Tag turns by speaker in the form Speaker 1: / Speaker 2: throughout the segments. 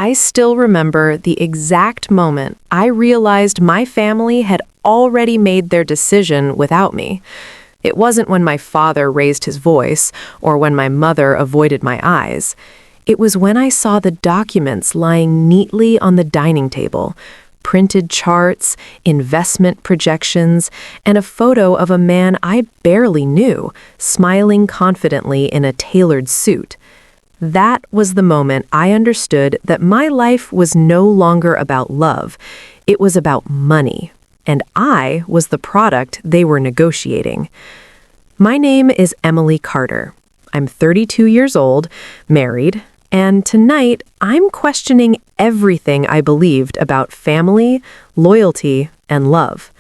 Speaker 1: I still remember the exact moment I realized my family had already made their decision without me. It wasn't when my father raised his voice or when my mother avoided my eyes. It was when I saw the documents lying neatly on the dining table, printed charts, investment projections, and a photo of a man I barely knew, smiling confidently in a tailored suit. That was the moment I understood that my life was no longer about love. It was about money, and I was the product they were negotiating. My name is Emily Carter. I'm 32 years old, married, and tonight I'm questioning everything I believed about family, loyalty, and love.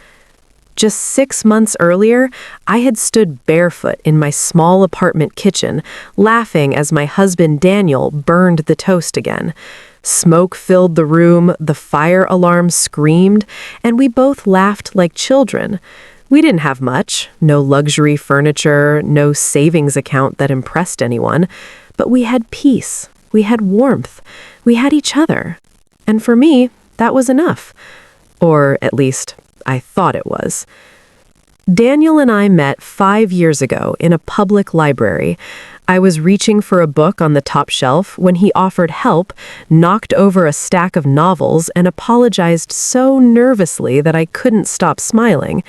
Speaker 1: Just 6 months earlier, I had stood barefoot in my small apartment kitchen, laughing as my husband Daniel burned the toast again. Smoke filled the room, the fire alarm screamed, and we both laughed like children. We didn't have much, no luxury furniture, no savings account that impressed anyone, but we had peace, we had warmth, we had each other. And for me, that was enough. Or at least, I thought it was. Daniel and I met 5 years ago in a public library. I was reaching for a book on the top shelf when he offered help, knocked over a stack of novels, and apologized so nervously that I couldn't stop smiling.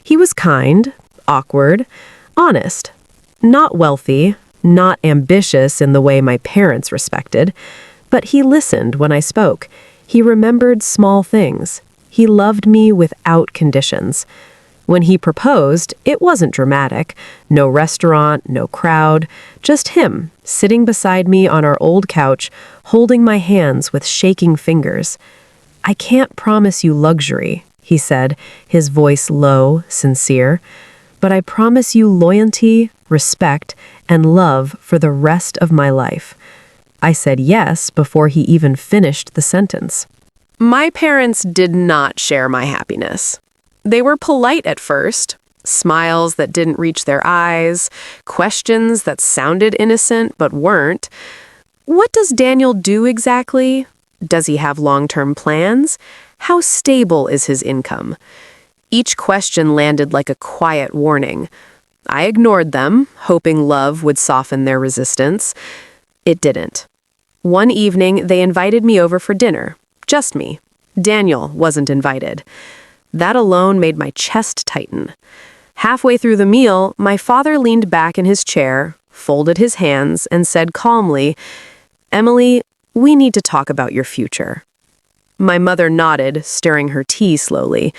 Speaker 1: He was kind, awkward, honest, not wealthy, not ambitious in the way my parents respected, but he listened when I spoke. He remembered small things. He loved me without conditions. When he proposed, it wasn't dramatic. No restaurant, no crowd, just him, sitting beside me on our old couch, holding my hands with shaking fingers. "I can't promise you luxury," he said, his voice low, sincere, "but I promise you loyalty, respect, and love for the rest of my life." I said yes before he even finished the sentence. My parents did not share my happiness. They were polite at first, smiles that didn't reach their eyes, questions that sounded innocent but weren't. What does Daniel do exactly? Does he have long-term plans? How stable is his income? Each question landed like a quiet warning. I ignored them, hoping love would soften their resistance. It didn't. One evening, they invited me over for dinner. Just me. Daniel wasn't invited. That alone made my chest tighten. Halfway through the meal, my father leaned back in his chair, folded his hands, and said calmly, "Emily, we need to talk about your future." My mother nodded, stirring her tea slowly.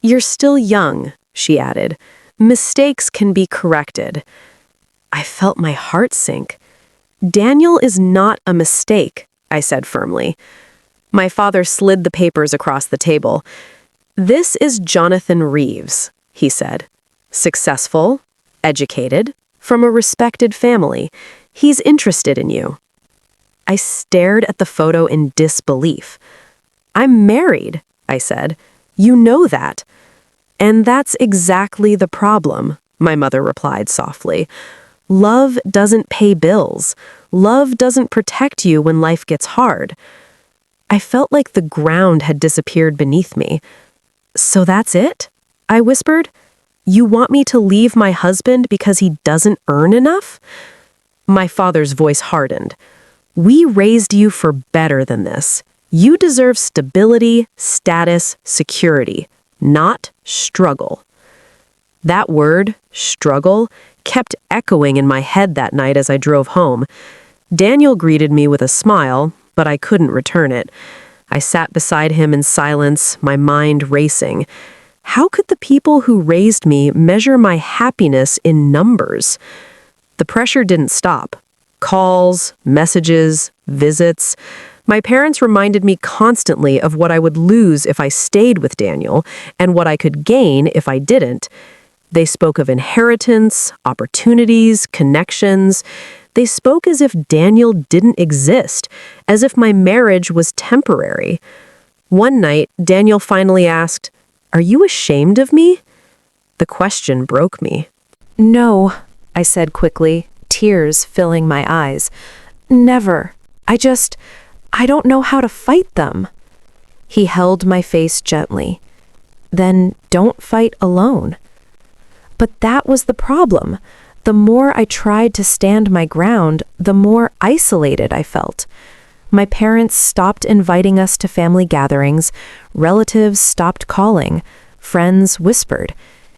Speaker 1: "You're still young," she added. "Mistakes can be corrected." I felt my heart sink. "Daniel is not a mistake," I said firmly. My father slid the papers across the table. "This is Jonathan Reeves," he said. "Successful, educated, from a respected family. He's interested in you." I stared at the photo in disbelief. "I'm married," I said. "You know that." "And that's exactly the problem," my mother replied softly. "Love doesn't pay bills. Love doesn't protect you when life gets hard." I felt like the ground had disappeared beneath me. "So that's it?" I whispered. "You want me to leave my husband because he doesn't earn enough?" My father's voice hardened. "We raised you for better than this. You deserve stability, status, security, not struggle." That word, struggle, kept echoing in my head that night as I drove home. Daniel greeted me with a smile, but I couldn't return it. I sat beside him in silence, my mind racing. How could the people who raised me measure my happiness in numbers? The pressure didn't stop. Calls, messages, visits. My parents reminded me constantly of what I would lose if I stayed with Daniel and what I could gain if I didn't. They spoke of inheritance, opportunities, connections. They spoke as if Daniel didn't exist, as if my marriage was temporary. One night, Daniel finally asked, "Are you ashamed of me?" The question broke me. "No," I said quickly, tears filling my eyes. "Never. I don't know how to fight them." He held my face gently. "Then don't fight alone." But that was the problem. The more I tried to stand my ground, the more isolated I felt. My parents stopped inviting us to family gatherings, relatives stopped calling, friends whispered.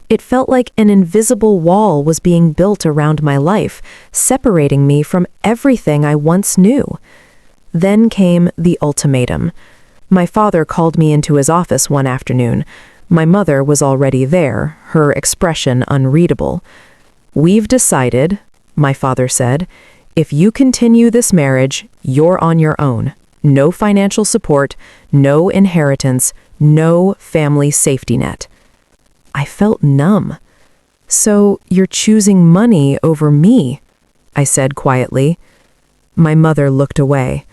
Speaker 1: It felt like an invisible wall was being built around my life, separating me from everything I once knew. Then came the ultimatum. My father called me into his office one afternoon. My mother was already there, her expression unreadable. "We've decided," my father said, "if you continue this marriage, you're on your own. No financial support, no inheritance, no family safety net." I felt numb. "So you're choosing money over me?" I said quietly. My mother looked away.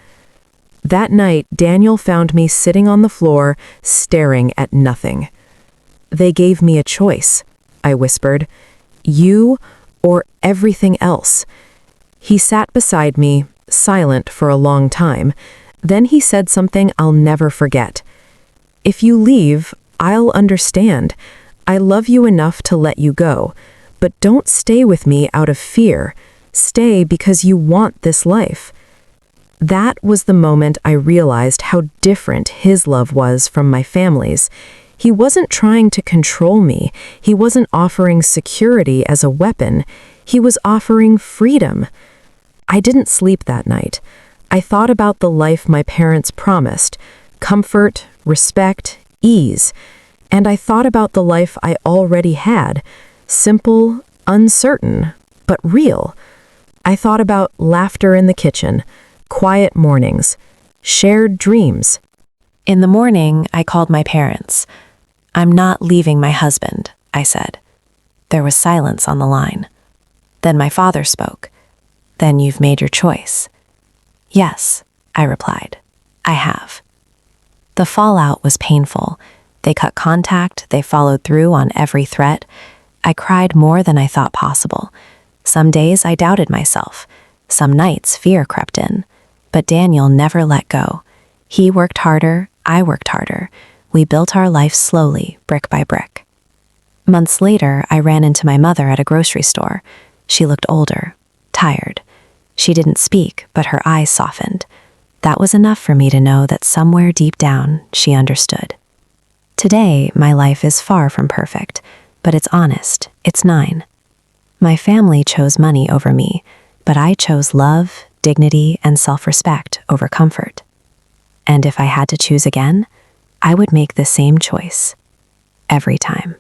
Speaker 1: That night, Daniel found me sitting on the floor, staring at nothing. "They gave me a choice," I whispered. "You or everything else." He sat beside me, silent for a long time. Then he said something I'll never forget. "If you leave, I'll understand. I love you enough to let you go. But don't stay with me out of fear. Stay because you want this life." That was the moment I realized how different his love was from my family's. He wasn't trying to control me. He wasn't offering security as a weapon. He was offering freedom. I didn't sleep that night. I thought about the life my parents promised: comfort, respect, ease. And I thought about the life I already had: simple, uncertain, but real. I thought about laughter in the kitchen, quiet mornings, shared dreams. In the morning, I called my parents. "I'm not leaving my husband," I said. There was silence on the line. Then my father spoke. "Then you've made your choice." "Yes," I replied. "I have." The fallout was painful. They cut contact, they followed through on every threat. I cried more than I thought possible. Some days I doubted myself. Some nights fear crept in. But Daniel never let go. He worked harder, I worked harder. We built our life slowly, brick by brick. Months later, I ran into my mother at a grocery store. She looked older, tired. She didn't speak, but her eyes softened. That was enough for me to know that somewhere deep down, she understood. Today, my life is far from perfect, but it's honest, it's 9. My family chose money over me, but I chose love, dignity, and self-respect over comfort. And if I had to choose again, I would make the same choice every time.